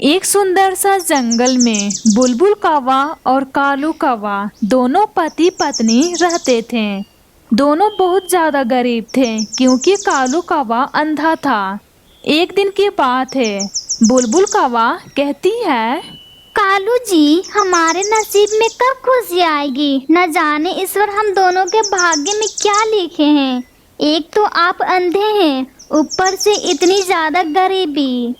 एक सुंदर सा जंगल में बुलबुल कौवा और कालू कौवा दोनों पति पत्नी रहते थे। दोनों बहुत ज्यादा गरीब थे क्योंकि कालू कौवा अंधा था। एक दिन की बात है, बुलबुल कौवा कहती है, कालू जी, हमारे नसीब में कब खुशी आएगी? न जाने ईश्वर हम दोनों के भाग्य में क्या लिखे हैं। एक तो आप अंधे हैं, ऊपर से इतनी ज्यादा गरीबी।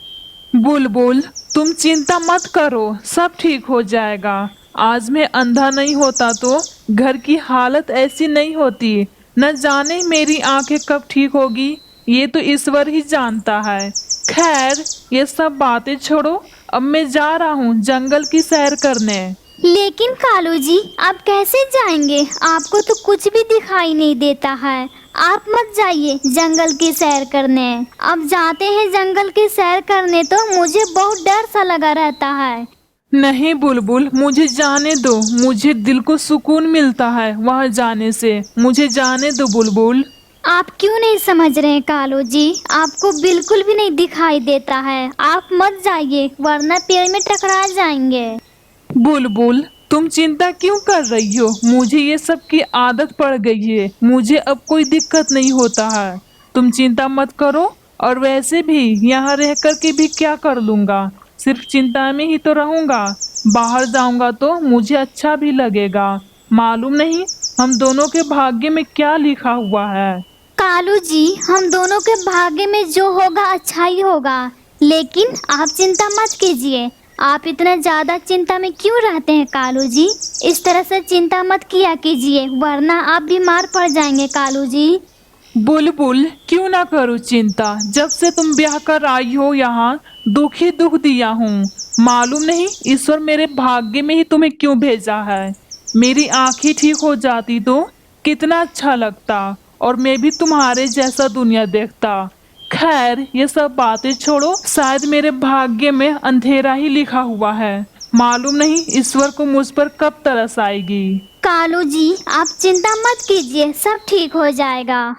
बुलबुल तुम चिंता मत करो, सब ठीक हो जाएगा। आज मैं अंधा नहीं होता तो घर की हालत ऐसी नहीं होती। न जाने मेरी आंखें कब ठीक होगी, ये तो ईश्वर ही जानता है। खैर, ये सब बातें छोड़ो, अब मैं जा रहा हूँ जंगल की सैर करने। लेकिन कालू जी, आप कैसे जाएंगे? आपको तो कुछ भी दिखाई नहीं देता है। आप मत जाइए जंगल की सैर करने। अब जाते हैं जंगल की सैर करने तो मुझे बहुत डर सा लगा रहता है। नहीं बुलबुल, मुझे जाने दो। मुझे दिल को सुकून मिलता है वहां जाने से। मुझे जाने दो बुलबुल। आप क्यों नहीं समझ रहे हैं कालू जी? आपको बिल्कुल भी नहीं दिखाई देता है। आप मत जाइए वरना पेड़ में टकरा जाएंगे। बुलबुल तुम चिंता क्यों कर रही हो? मुझे ये सब की आदत पड़ गई है। मुझे अब कोई दिक्कत नहीं होता है। तुम चिंता मत करो। और वैसे भी यहाँ रह कर के भी क्या कर लूंगा? सिर्फ चिंता में ही तो रहूंगा। बाहर जाऊंगा तो मुझे अच्छा भी लगेगा। मालूम नहीं हम दोनों के भाग्य में क्या लिखा हुआ है। कालू जी, हम दोनों के भाग्य में जो होगा अच्छा ही होगा। लेकिन आप चिंता मत कीजिए। आप इतना ज्यादा चिंता में क्यों रहते हैं कालू जी? इस तरह से चिंता मत किया कीजिए वरना आप बीमार पड़ जाएंगे कालू जी। बुलबुल क्यों ना करूँ चिंता? जब से तुम ब्याह कर आई हो यहाँ दुख ही दुख दिया हूँ। मालूम नहीं ईश्वर मेरे भाग्य में ही तुम्हें क्यों भेजा है। मेरी आंखें ठीक हो जाती तो कितना अच्छा लगता और मैं भी तुम्हारे जैसा दुनिया देखता। खैर ये सब बातें छोड़ो, शायद मेरे भाग्य में अंधेरा ही लिखा हुआ है। मालूम नहीं ईश्वर को मुझ पर कब तरस आएगी। कालू जी, आप चिंता मत कीजिए, सब ठीक हो जाएगा।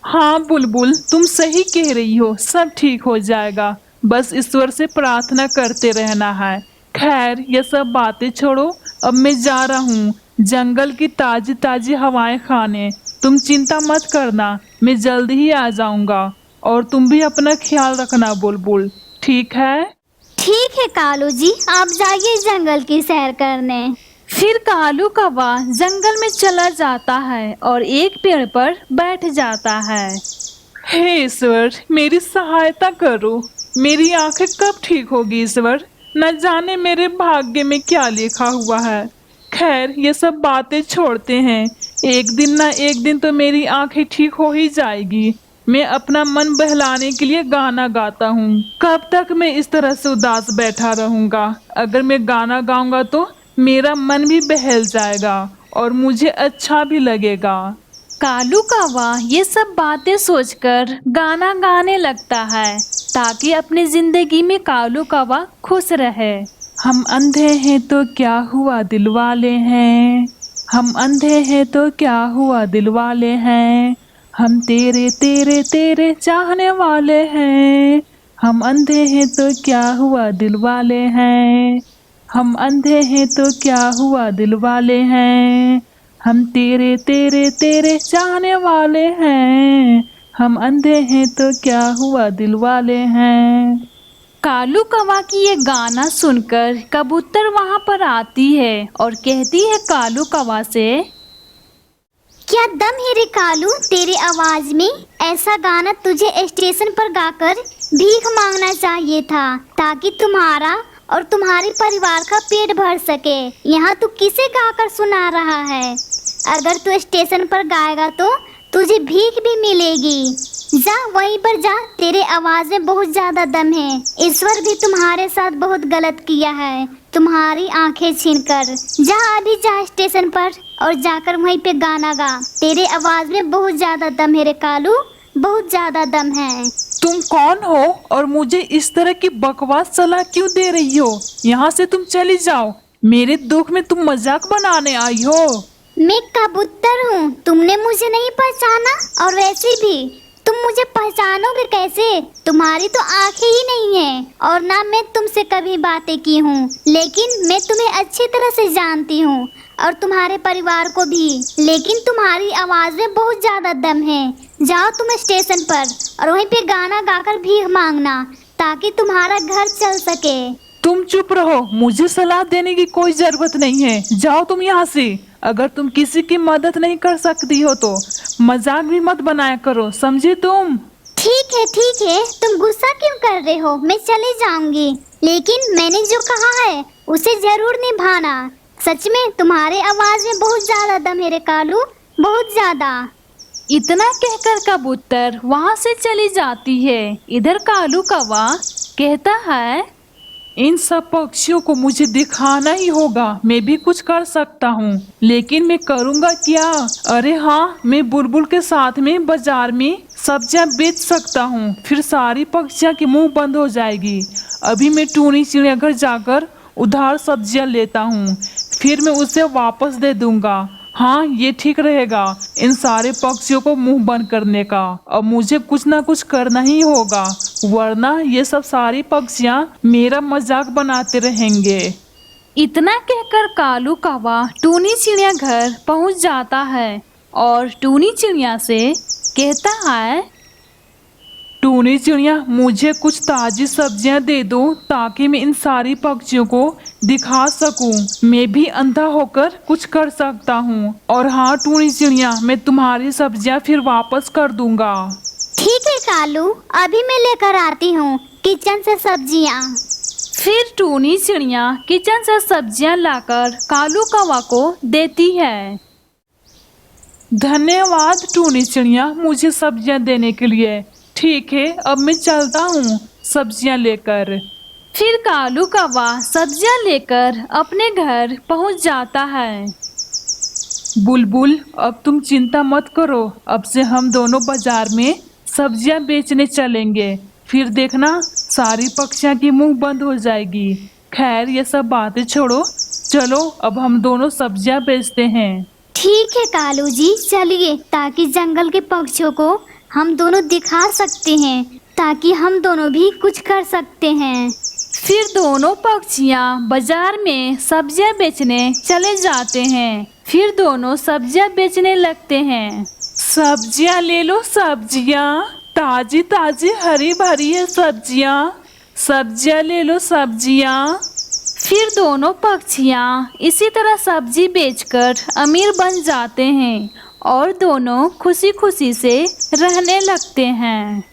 हाँ बुलबुल तुम सही कह रही हो, सब ठीक हो जाएगा। बस ईश्वर से प्रार्थना करते रहना है। खैर ये सब बातें छोड़ो, अब मैं जा रहा हूँ जंगल की ताजी ताजी हवाएं खाने। तुम चिंता मत करना, मैं जल्दी ही आ जाऊंगा। और तुम भी अपना ख्याल रखना बुलबुल, ठीक है? ठीक है कालू जी, आप जाइए जंगल की सैर करने। फिर कालू कौवा जंगल में चला जाता है और एक पेड़ पर बैठ जाता है। हे ईश्वर, मेरी सहायता करो। मेरी आंखें कब ठीक होगी ईश्वर? न जाने मेरे भाग्य में क्या लिखा हुआ है। खैर ये सब बातें छोड़ते हैं। एक दिन ना एक दिन तो मेरी आंखें ठीक हो ही जाएगी। मैं अपना मन बहलाने के लिए गाना गाता हूँ। कब तक मैं इस तरह से उदास बैठा रहूंगा? अगर मैं गाना गाऊंगा तो मेरा मन भी बहल जाएगा और मुझे अच्छा भी लगेगा। कालू कौवा ये सब बातें सोचकर गाना गाने लगता है ताकि अपनी जिंदगी में कालू कौवा खुश रहे। हम अंधे हैं तो क्या हुआ दिल वाले हैं। हम अंधे हैं तो क्या हुआ दिल वाले हैं। हम तेरे तेरे तेरे चाहने वाले हैं। हम अंधे हैं तो क्या हुआ दिल वाले हैं। हम अंधे हैं तो क्या हुआ दिल वाले हैं। हम तेरे तेरे तेरे चाहने वाले हैं। हम अंधे हैं तो क्या हुआ दिल वाले हैं। कालू कौवा की ये गाना सुनकर कबूतर वहां पर आती है और कहती है कालू कौवा से, क्या दम है रे कालू तेरी आवाज में? ऐसा गाना तुझे स्टेशन पर गाकर भीख मांगना चाहिए था ताकि तुम्हारा और तुम्हारे परिवार का पेट भर सके। यहाँ तू किसे गाकर सुना रहा है? अगर तू स्टेशन पर गाएगा तो तुझे भीख भी मिलेगी। जा वहीं पर जा, तेरे आवाज में बहुत ज्यादा दम है। ईश्वर भी तुम्हारे साथ बहुत गलत किया है, तुम्हारी आंखें छीनकर। जा अभी जा स्टेशन पर और जाकर वहीं पे गाना गा। तेरे आवाज में बहुत ज्यादा दम है रे कालू, बहुत ज्यादा दम है। तुम कौन हो और मुझे इस तरह की बकवास सलाह क्यों दे रही हो? यहाँ से तुम चली जाओ। मेरे दुख में तुम मजाक बनाने आई हो। मैं कबूतर हूँ, तुमने मुझे नहीं पहचाना? और वैसे भी तुम मुझे पहचानोगे कैसे? तुम्हारी तो आंखें ही नहीं है और ना मैं तुमसे कभी बातें की हूँ, लेकिन मैं तुम्हें अच्छी तरह से जानती हूँ और तुम्हारे परिवार को भी। लेकिन तुम्हारी आवाज में बहुत ज्यादा दम है। जाओ तुम स्टेशन पर और वहीं पे गाना गाकर भीख मांगना ताकि तुम्हारा घर चल सके। तुम चुप रहो, मुझे सलाह देने की कोई जरूरत नहीं है। जाओ तुम यहाँ से। अगर तुम किसी की मदद नहीं कर सकती हो तो मजाक भी मत बनाया करो, समझे तुम? ठीक है, तुम गुस्सा क्यों कर रहे हो? मैं चली जाऊंगी, लेकिन मैंने जो कहा है उसे जरूर निभाना। सच में तुम्हारे आवाज में बहुत ज्यादा दम है रे कालू, बहुत ज्यादा। इतना कहकर कबूतर वहाँ से चली जाती है। इधर कालू कौवा कहता है, इन सब पक्षियों को मुझे दिखाना ही होगा। मैं भी कुछ कर सकता हूँ, लेकिन मैं करूँगा क्या? अरे हाँ, मैं बुलबुल के साथ में बाजार में सब्जियाँ बेच सकता हूँ, फिर सारी पक्षियाँ की मुंह बंद हो जाएगी। अभी मैं टूनी चिड़ियाघर जाकर उधार सब्जियाँ लेता हूँ, फिर मैं उसे वापस दे दूंगा। हाँ, ये ठीक रहेगा इन सारे पक्षियों को मुंह बंद करने का। अब मुझे कुछ ना कुछ करना ही होगा, वरना ये सब सारी पक्षियाँ मेरा मजाक बनाते रहेंगे। इतना कहकर कालू कौवा टूनी चिड़ियाघर पहुंच जाता है और टूनी चिड़िया से कहता है, टूनी चिड़िया, मुझे कुछ ताजी सब्जियां दे दो ताकि मैं इन सारी पक्षियों को दिखा सकूं। मैं भी अंधा होकर कुछ कर सकता हूं। और हाँ टूनी चिड़िया, मैं तुम्हारी सब्जियां फिर वापस कर दूंगा। ठीक है कालू, अभी मैं लेकर आती हूँ किचन से सब्जियाँ। फिर टूनी चिड़िया किचन से सब्जियां लाकर कालू कौवा को देती है। धन्यवाद टूनी चिड़िया, मुझे सब्जियां देने के लिए। ठीक है, अब मैं चलता हूँ सब्जियां लेकर। फिर कालू कौवा सब्जियां लेकर अपने घर पहुँच जाता है। बुलबुल, अब तुम चिंता मत करो, अब से हम दोनों बाजार में सब्जियां बेचने चलेंगे। फिर देखना सारी पक्षियां की मुंह बंद हो जाएगी। खैर ये सब बातें छोड़ो, चलो अब हम दोनों सब्जियां बेचते हैं। ठीक है कालू जी, चलिए, ताकि जंगल के पक्षियों को हम दोनों दिखा सकते हैं, ताकि हम दोनों भी कुछ कर सकते हैं। फिर दोनों पक्षियां बाजार में सब्जियां बेचने चले जाते हैं। फिर दोनों सब्जियां बेचने लगते हैं। सब्जियां ले लो सब्जियां, ताजी ताजी हरी भरी है सब्जियां। सब्जियां ले लो सब्जियां। फिर दोनों पक्षियां इसी तरह सब्जी बेचकर अमीर बन जाते हैं और दोनों खुशी खुशी से रहने लगते हैं।